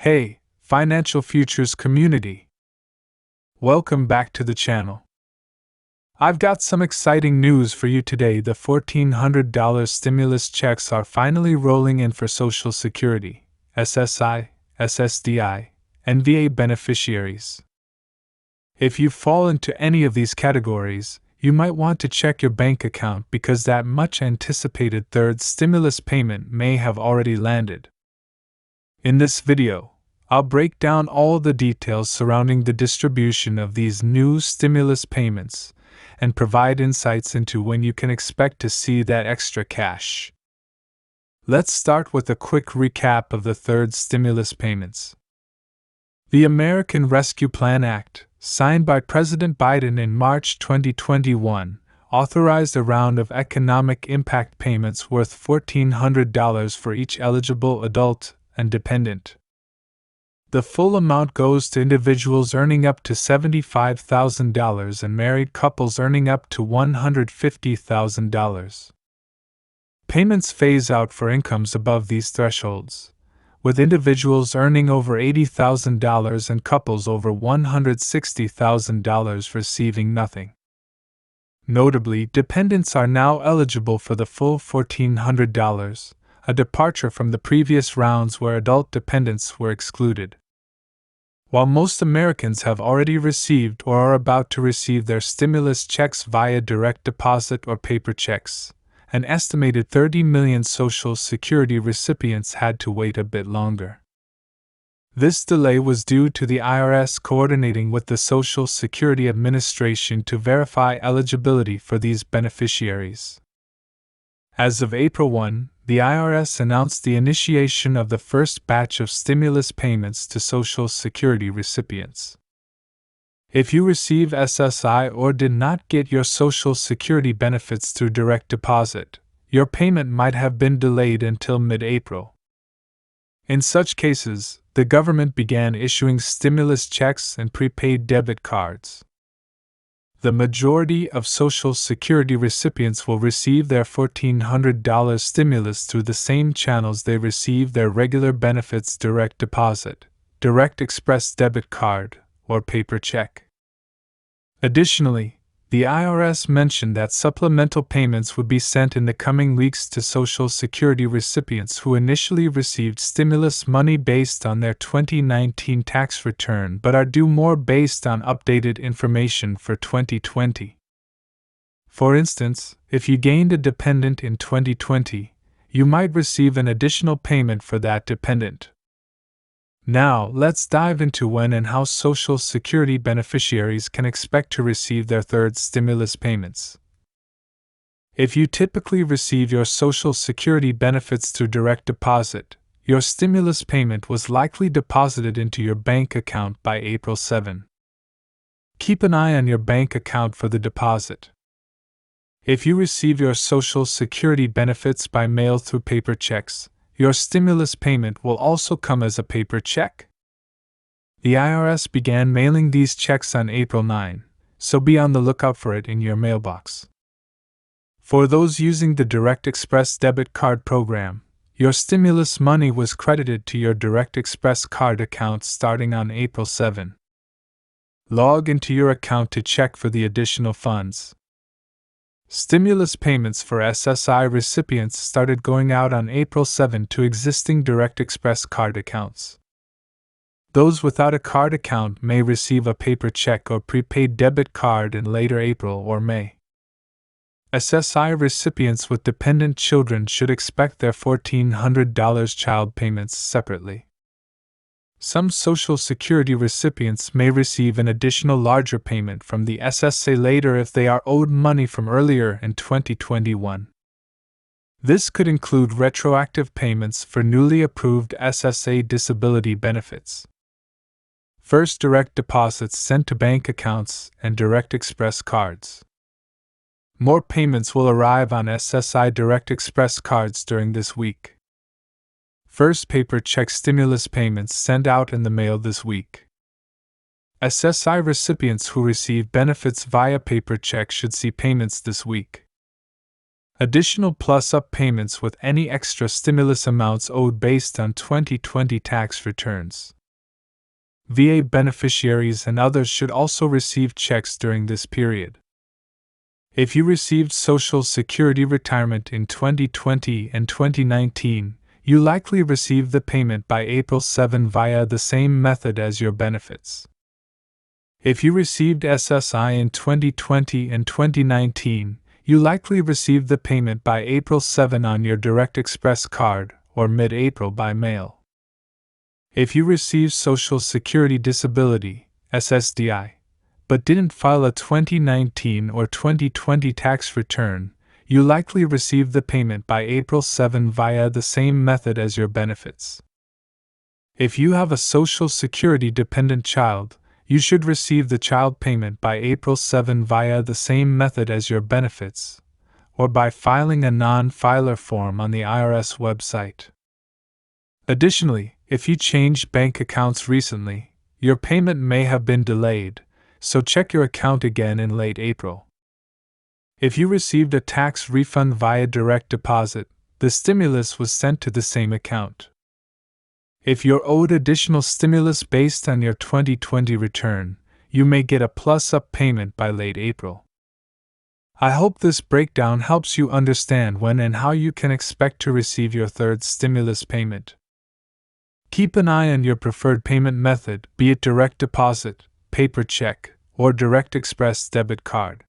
Hey, financial futures community! Welcome back to the channel. I've got some exciting news for you today. The $1,400 stimulus checks are finally rolling in for Social Security, SSI, SSDI, and VA beneficiaries. If you fall into any of these categories, you might want to check your bank account because that much anticipated third stimulus payment may have already landed. In this video, I'll break down all the details surrounding the distribution of these new stimulus payments and provide insights into when you can expect to see that extra cash. Let's start with a quick recap of the third stimulus payments. The American Rescue Plan Act, signed by President Biden in March 2021, authorized a round of economic impact payments worth $1,400 for each eligible adult and dependent. The full amount goes to individuals earning up to $75,000 and married couples earning up to $150,000. Payments phase out for incomes above these thresholds, with individuals earning over $80,000 and couples over $160,000 receiving nothing. Notably, dependents are now eligible for the full $1,400, a departure from the previous rounds where adult dependents were excluded. While most Americans have already received or are about to receive their stimulus checks via direct deposit or paper checks, an estimated 30 million Social Security recipients had to wait a bit longer. This delay was due to the IRS coordinating with the Social Security Administration to verify eligibility for these beneficiaries. As of April 1, the IRS announced the initiation of the first batch of stimulus payments to Social Security recipients. If you receive SSI or did not get your Social Security benefits through direct deposit, your payment might have been delayed until mid-April. In such cases, the government began issuing stimulus checks and prepaid debit cards. The majority of Social Security recipients will receive their $1,400 stimulus through the same channels they receive their regular benefits: direct deposit, direct express debit card, or paper check. Additionally, the IRS mentioned that supplemental payments would be sent in the coming weeks to Social Security recipients who initially received stimulus money based on their 2019 tax return but are due more based on updated information for 2020. For instance, if you gained a dependent in 2020, you might receive an additional payment for that dependent. Now, let's dive into when and how Social Security beneficiaries can expect to receive their third stimulus payments. If you typically receive your Social Security benefits through direct deposit, your stimulus payment was likely deposited into your bank account by April 7. Keep an eye on your bank account for the deposit. If you receive your Social Security benefits by mail through paper checks, your stimulus payment will also come as a paper check. The IRS began mailing these checks on April 9, so be on the lookout for it in your mailbox. For those using the Direct Express debit card program, your stimulus money was credited to your Direct Express card account starting on April 7. Log into your account to check for the additional funds. Stimulus payments for SSI recipients started going out on April 7 to existing Direct Express card accounts. Those without a card account may receive a paper check or prepaid debit card in later April or May. SSI recipients with dependent children should expect their $1,400 child payments separately. Some Social Security recipients may receive an additional larger payment from the SSA later if they are owed money from earlier in 2021. This could include retroactive payments for newly approved SSA disability benefits. First direct deposits sent to bank accounts and Direct Express cards. More payments will arrive on SSI Direct Express cards during this week. First paper check stimulus payments sent out in the mail this week. SSI recipients who receive benefits via paper check should see payments this week. Additional plus-up payments with any extra stimulus amounts owed based on 2020 tax returns. VA beneficiaries and others should also receive checks during this period. If you received Social Security retirement in 2020 and 2019, you likely received the payment by April 7 via the same method as your benefits. If you received SSI in 2020 and 2019, you likely received the payment by April 7 on your Direct Express card or mid-April by mail. If you received Social Security Disability (SSDI), but didn't file a 2019 or 2020 tax return, you likely received the payment by April 7 via the same method as your benefits. If you have a Social Security dependent child, you should receive the child payment by April 7 via the same method as your benefits, or by filing a non-filer form on the IRS website. Additionally, if you changed bank accounts recently, your payment may have been delayed, so check your account again in late April. If you received a tax refund via direct deposit, the stimulus was sent to the same account. If you're owed additional stimulus based on your 2020 return, you may get a plus-up payment by late April. I hope this breakdown helps you understand when and how you can expect to receive your third stimulus payment. Keep an eye on your preferred payment method, be it direct deposit, paper check, or Direct Express debit card.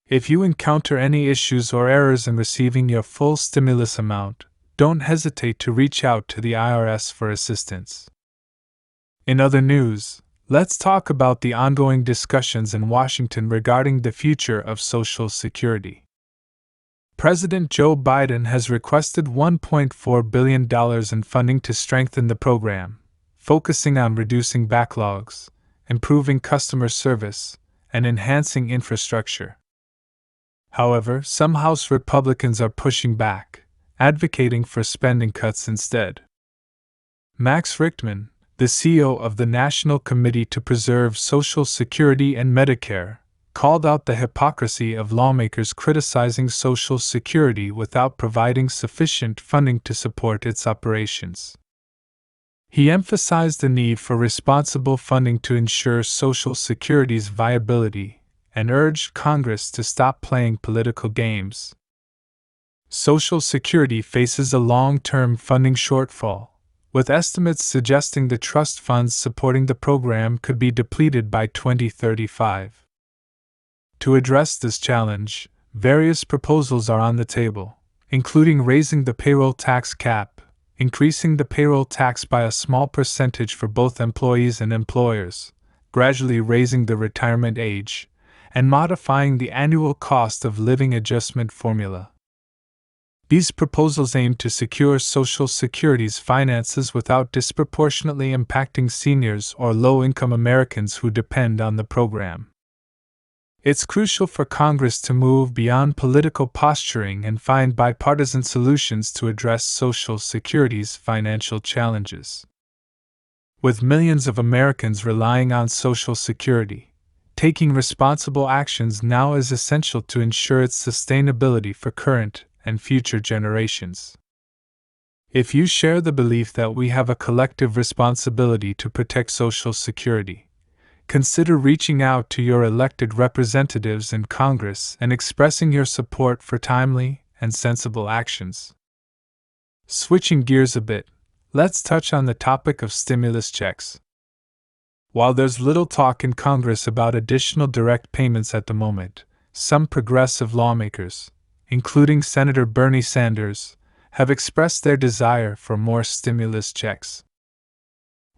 If you encounter any issues or errors in receiving your full stimulus amount, don't hesitate to reach out to the IRS for assistance. In other news, let's talk about the ongoing discussions in Washington regarding the future of Social Security. President Joe Biden has requested $1.4 billion in funding to strengthen the program, focusing on reducing backlogs, improving customer service, and enhancing infrastructure. However, some House Republicans are pushing back, advocating for spending cuts instead. Max Richtman, the CEO of the National Committee to Preserve Social Security and Medicare, called out the hypocrisy of lawmakers criticizing Social Security without providing sufficient funding to support its operations. He emphasized the need for responsible funding to ensure Social Security's viability and urged Congress to stop playing political games. Social Security faces a long-term funding shortfall, with estimates suggesting the trust funds supporting the program could be depleted by 2035. To address this challenge, various proposals are on the table, including raising the payroll tax cap, increasing the payroll tax by a small percentage for both employees and employers, gradually raising the retirement age, and modifying the annual cost of living adjustment formula. These proposals aim to secure Social Security's finances without disproportionately impacting seniors or low-income Americans who depend on the program. It's crucial for Congress to move beyond political posturing and find bipartisan solutions to address Social Security's financial challenges. With millions of Americans relying on Social Security, taking responsible actions now is essential to ensure its sustainability for current and future generations. If you share the belief that we have a collective responsibility to protect Social Security, consider reaching out to your elected representatives in Congress and expressing your support for timely and sensible actions. Switching gears a bit, let's touch on the topic of stimulus checks. While there's little talk in Congress about additional direct payments at the moment, some progressive lawmakers, including Senator Bernie Sanders, have expressed their desire for more stimulus checks.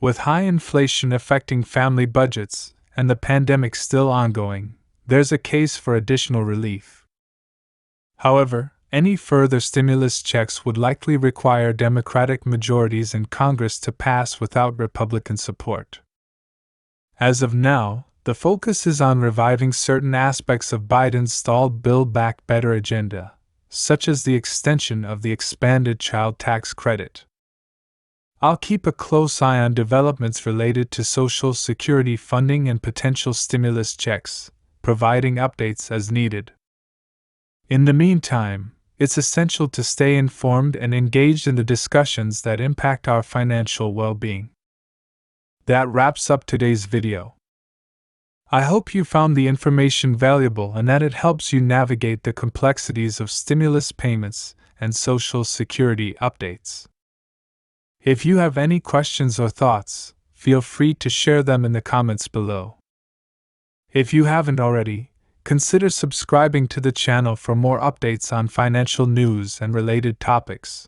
With high inflation affecting family budgets and the pandemic still ongoing, there's a case for additional relief. However, any further stimulus checks would likely require Democratic majorities in Congress to pass without Republican support. As of now, the focus is on reviving certain aspects of Biden's stalled Build Back Better agenda, such as the extension of the expanded child tax credit. I'll keep a close eye on developments related to Social Security funding and potential stimulus checks, providing updates as needed. In the meantime, it's essential to stay informed and engaged in the discussions that impact our financial well-being. That wraps up today's video. I hope you found the information valuable and that it helps you navigate the complexities of stimulus payments and Social Security updates. If you have any questions or thoughts, feel free to share them in the comments below. If you haven't already, consider subscribing to the channel for more updates on financial news and related topics.